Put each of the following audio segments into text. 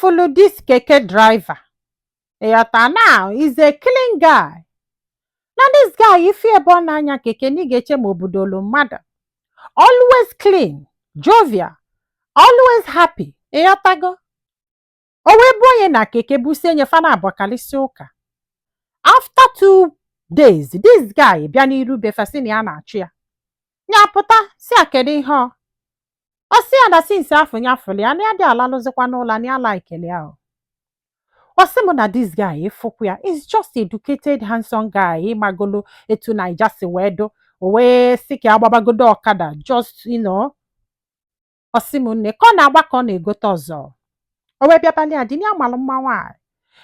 follow this keke driver. Now is a clean guy. Now this guy, if you born anya keke ni geche mobudolo mother. Always clean, jovial, always happy. Eyatago. Owe boye na keke busenye fana abokalisi ụka. After 2 days, this guy biani rube fasini ana achia. Nyaputa si akede ihe. Osi ada since afọ nyafuli ani adi alalozekwa n'ụla ni ala ikele ahụ. Osi na this guy efokwu is just educated handsome guy magolo etu Naija si wedo owe siki agbabagodo ọkada just osi nne ka ọ na-agba ka ọ na-egote ọzọ. Owe bịabali adini amalụ mma nwanyị.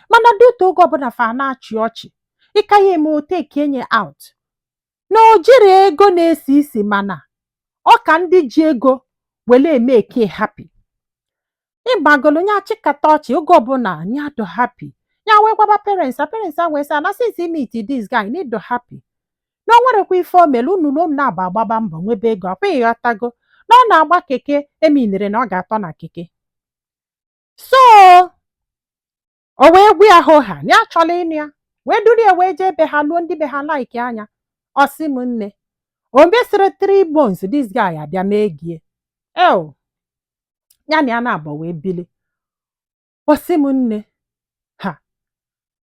Mana dute oge ọbụla fa na-achị ọchị. Ịka ya eme oteke enye out. Na o jiri ego na-esi isi mana ọ ka ndị ji ego wele eme eke happy. Ịgbagolo nya chịkata ọchị oge ọbụla nya do happy. Nya wee gwaba parents wee say na since he meet this guy need do happy. Na o nwerekwa ife o mere unu na na-agba agbaba mbọ nwebe ego akwa ịghọtago na ọ na-agba keke eminere na ọ ga-atọ na keke. So o wee gwa ya hụ ha nya chọla ịnụ ya wee duru ya wee jee be ha lụọ ndị be ha like anya. Osi m nne o mesịrị 3 months this guy abịa mee gie. Ya na ya na-abọ wee bili. Osi m nne ha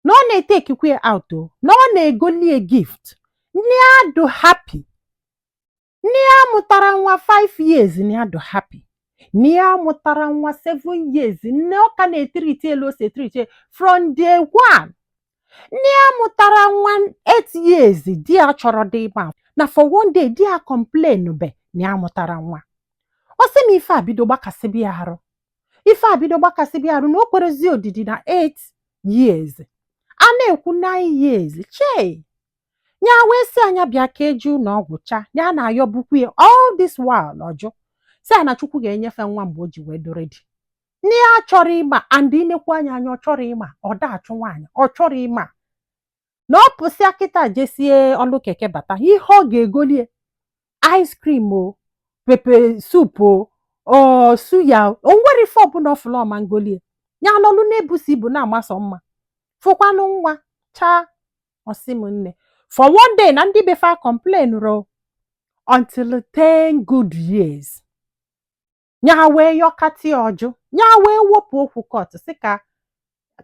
na ọ na-etekikwe out na ọ na-egolie gift. Nne ya do happy. Nne ya mụtara nwa 5 years nne ya do happy. Nne ya mụtara nwa 7 years nne ọ ka na-etriti elu ose triti from day 1. Nne ya mụtara nwa 8 years di ya chọrọ dị ịgba na for one day di ya complain be na ya mụtara nwa. Osi m ife abido gbakasịbi ya arụ. Ife abido gbakasịbi ya arụ na o kwerezi odidi na 8 years. A na-ekwu 9 years. Chee! Nya wee si anya bịa ka eju na ọgwụcha ya na-ayọ bukwu ya all this while ọjụ. Si ana Chukwu ga-enyefe nwa mgbe o ji wee dore di. Nne ya chọrọ ịma and inekwu anya ọ chọrọ ịma ọ da-achụ nwaanyị ọ chọrọ ịma. Na ọ pụsịa kịta jesie ọlụ keke bata ihe ọ ga-egolie ice cream o pepe soup o suya o nwere ife ọbụla ọfụla ọma ngolie ya nọlụ na-ebusi ibu na-amasọ mma fụkwanụ nwa chaa. Osi m nne for one day na ndị befa complain ro until 10 good years. Nya wee yọkati ọjụ nya wee wepụ okwu court sị ka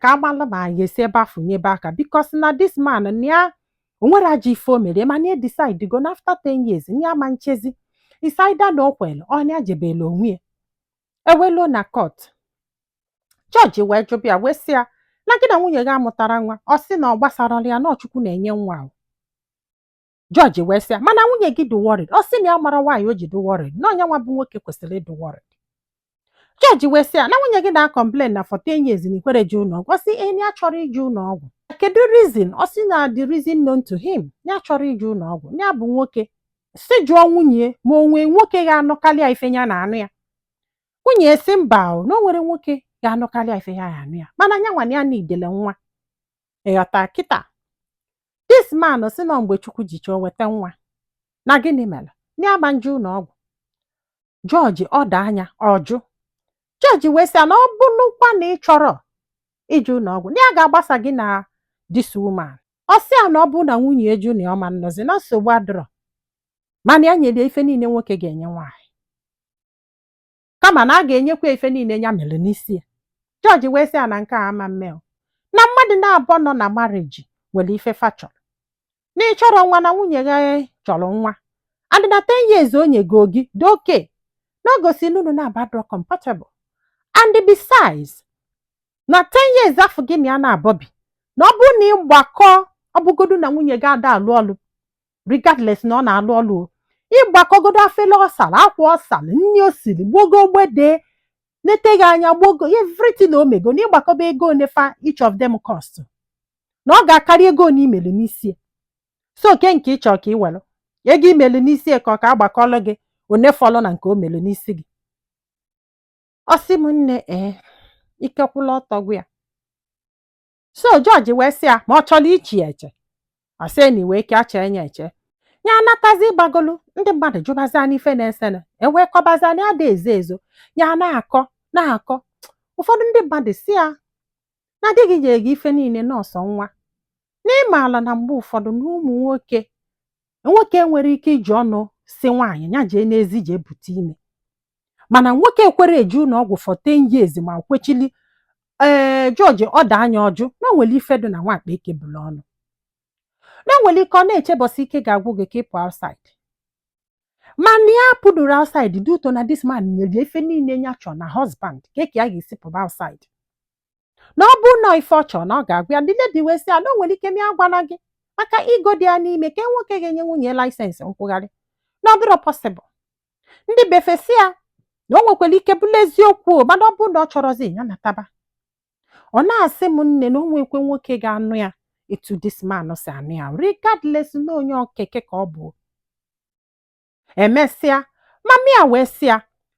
agbalụ ma ya esi ebe afọ nyebe aka because na this man nya onwere aji ife o mere mana decide go after 10 years nya ma nchezi isaida na okwele ọnya jebele onwe ewelo na court. Judge wee jụbịa wee sị ya na gị na nwunye gị amụtara nwa ọ sị na ọ gbasara ya na Chukwu na-enye nwa ahụ. Judge wee sị ya mana nwunye gị dị worried ọ sị na ya mara nwaanyị o ji dị worried na onye nwa bụ nwoke kwesịrị ịdị worried. Judge wee sị ya na nwunye gị na-complain na for 10 years na ikwere ji ụlọ ọgwụ. Ọ sị enyi ya chọrọ iji ụlọ ọgwụ. Kedu reason? Ọ sị na the reason known to him ya chọrọ iji ụlọ ọgwụ ya bụ nwoke. Si jụọ nwunye ma onwe nwoke ga-anụkarịa ife ya na anụ ya. Nwunye si mba na o nwere nwoke ga-anụkarịa ife ya na anụ ya mana nya nwana ya na idele nwa. Ịghọta kịta this man si na mgbe Chukwu ji chọọ weta nwa na gịnị mere na agba nje ụlọ ọgwụ. Judge ọda anya ọjụ. Judge wee sị na ọ bụrụkwa na ị chọrọ ije ụlọ ọgwụ na ya ga-agbasa gị na this woman. Ọ sị na ọ bụ na nwunye eju na ọma nnọzi na nsogbu adịrọ mana ya nyere ife niile nwoke ga-enye nwaanyị kama na a ga-enyekwa ife niile ya mere n'isi ya. Judge wee sị na nke a ama mmeo na mmadụ na-abụọ nọ na marriage nwere ife fa chọrọ na ị chọrọ nwa na nwunye gị chọrọ nwa and na 10 years onye go gị dị oke na o gosi n'unu na-abadro compatible and besides na 10 years afọ gị na ya na-abọbi na ọ bụ na ịgbakọ ọbụgodu na nwunye gị ada alụ ọlụ regardless na ọ na-alụ ọlụ ịgbakọgodo afele ọsara akwa ọsara nri o siri gbogo gbede neteghị anya gbogo everything o mego na ịgbakọba ego nefa each of them cost na ọ ga-akarị ego na imelu n'isi. So oke nke ịchọ ka ị were ego imelu n'isi ka ọ ka agbakọlụ gị one fọlọ na nke o melu n'isi gị. Osi m nne ikekwula ọtọgwụ ya. So Judge wee sị ya ma ọ chọrọ ichi eche ọ sị na iwe ka acha enye eche ya anatazi ịgbagolu ndị mmadụ jụbazi n'ife na-esene ewee kọbazi ada ezo ezo ya na-akọ ụfọdụ ndị mmadụ si ya na di gị nyere gị ife niile nọọsọ nwa, n'ịmaala na mgbe ụfọdụ na ụmụ nwoke nwere ike iji ọnụ si nwaanyị ya jee n'ezi jee bute ime, mana nwoke ekwere eje ụlọ ọgwụ for 10 years ma kwechili George ọda anya ọjụ na o nwere ife dị na nwakpa eke bụrụ ọnụ, na o nwere ike ọ na-echebọsị ike ga-agwụ gị ka ịpụ outside, mana ya pụdụrụ outside dị ụtọ na this man nyere ife niile ya chọọ na husband ka eke ya ga-esi pụba outside, na ọ bụ na ife ọ chọọ na ọ ga-agwa ya ndị lady wee sị ya na o nwere ike mịa agwala gị maka igo dị ya n'ime ka nwoke ga-enye nwunye laịsensị nkwụgharị na ọ dịrọ possible. Ndị befesi ya na o nwekwara ike bụrụ eziokwu mana ọ bụ na ọ chọrọzi ya nataba. Ọ na-asị m nne na o nwekwe nwoke ga-anụ ya etu this man si anụ ya regardless na onye okeke ka ọ bụ. Emesịa mami ya wee sị ya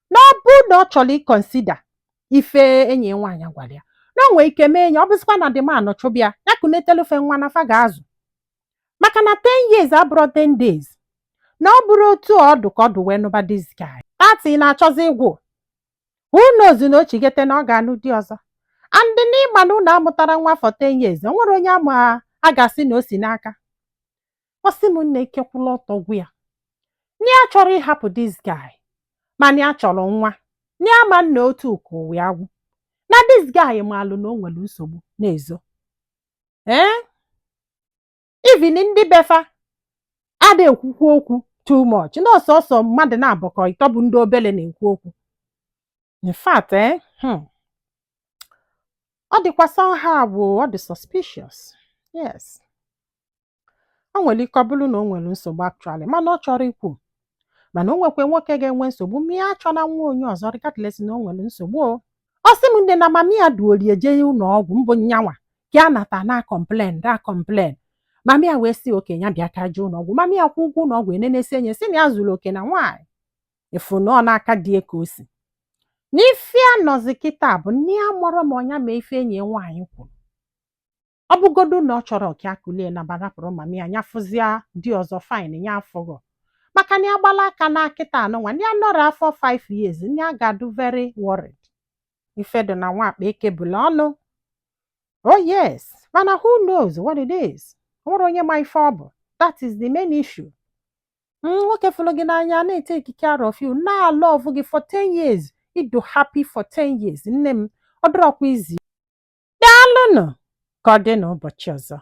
na ọ bụ na ọ chọrọ ịkonsida ife enyi nwaanyị gwara ya na o nwere ike mee ya ọ bụzikwa na the man chụbịa ya kunetelufe nwa nafa ga-azụ, maka na 10 years abụrụ 10 days, na ọ bụrụ otu ọdụ ka ọdụ wee nụba this guy tati na-achọzi ịgwụ who knows na ochigete na ọ ga-anụ di ọzọ, and n'ịgba na ụlọ amụtara nwa for 10 years o nwere onye ama a ga-asị na o si n'aka. Ọ sị m nne ikekwula ọtọ gwu ya na ya chọrọ ịhapụ this guy mana ya chọrọ nwa na ya ma nna otu ka ụwa ya gwụ na this guy maalụ na o nwere nsogbu na-ezo even ndị befa ada ekwukwu okwu too much na ọsọsọ mmadụ na-abụkọ ịtọ bụ ndị obele na-ekwu okwu. In fact ọ dịkwa somehow ọ dị suspicious. Yes, o nwere ike ọ bụrụ na o nwere nsogbu actually mana ọ chọrọ ikwu, mana o nwekwe nwoke ga-enwe nsogbu ma ya achọ na nwa onye ọzọ regardless na o nwere nsogbu. Ọ sị m nne na mami ya duoli eje ụlọ ọgwụ mbụ nyanwa ka a nata na complain mami ya wee sị oke ya bịa ka jee ụlọ ọgwụ, mami ya kwụ ụgwọ ụlọ ọgwụ enenesi enye si na ya zuru oke na nwaanyị efu na ọ n'aka dị ka o si n'ife ya nọzi kịta bụ nne ya mụrụ ma ọnya ma ife enyi nwaanyị kwuru. Ọ bụgodu na ọ chọrọ ka akụlie na barapụrụ mami ya nyafụzia dị ọzọ fine ya afọgọ, maka na ya gbala aka na kịta anụnwa ndị ya nọrọ afọ 5 years ndị a ga-adụ very worried. Ife dị na nwakpa eke bụrụ ọnụ. Oh yes, mana who knows what it is? O nwere onye ma ife ọ bụ. That is the main issue. Nwoke fụrụ gị n'anya na-ete ekike of you na-alọvụ gị for 10 years ịdụ happy for 10 years nne m ọ dịrọkwa izi. Daalụnụ ka ọ dị n'ụbọchị ọzọ.